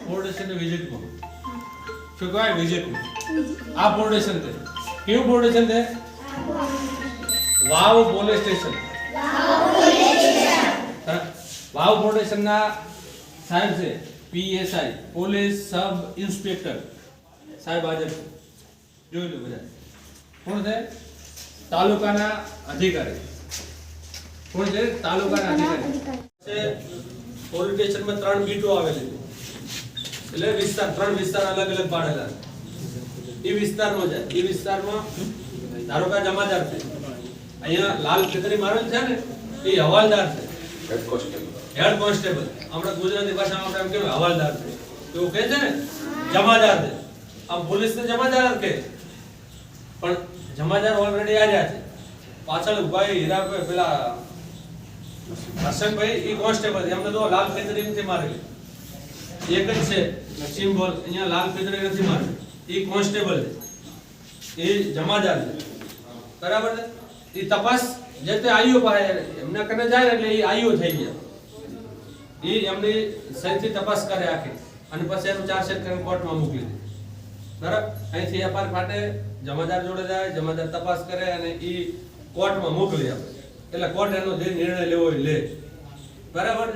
police station વિઝિટમાં શું કહેવાય વિઝિટમાં આ પોલીસ સ્ટેશન છે કેવું પોલીસ સ્ટેશન છે વાવ પોલીસ સ્ટેશન વાવ પોલીસ સ્ટેશનના સાહેબ છે પીએસઆઈ પોલીસ સબ ઇન્સ્પેક્ટર સાહેબ હાજર છે જોઈ લો બધા કોણ છે તાલુકાના અધિકારી કોણ છે તાલુકાના અધિકારી છે પોલીસ સ્ટેશનમાં 3 બીટો આવેલી છે એટલે વિસ્તાર 3 વિસ્તાર અલગ અલગ પાડેલા છે એ વિસ્તારમાં જાય એ વિસ્તારમાં ધારો કે જમાદાર છે અહીંયા લાલ ખેતરી મારેલ છે ને એ હવાલદાર છે હેડ કોન્સ્ટેબલ આપણે ગુજરાતી ભાષામાં આપણે એમ કહેવાય હવાલદાર છે તો કહે છે ને જમાદાર છે આમ પોલીસ ને જમાદાર કે પણ જમાદાર ઓલરેડી આવ્યા છે પાછળ ભાઈ હીરાભાઈ પેલા હસનભાઈ ઈ કોન્સ્ટેબલ એમને તો લાલ ખેતરી નથી મારેલી એક જ છે સિમ્બોલ અહીંયા લાલ ખેતરી નથી મારેલી ઈ કોન્સ્ટેબલ છે એ જમાદાર છે બરાબર છે ઈ તપાસ જે તે આઈઓ પાસે એમને કને જાય એટલે ઈ આઈઓ થઈ ગયા ઈ એમની સહીથી તપાસ કરે આખી અને પછી એનું ચાર્જશીટ કરીને કોર્ટમાં મોકલી દે બરાબર અહીંથી એફઆર ફાટે જમાદાર જોડે જાય જમાદાર તપાસ કરે અને ઈ કોર્ટમાં મોકલી આપે એટલે કોર્ટ એનો જે નિર્ણય લેવો એ લે બરાબર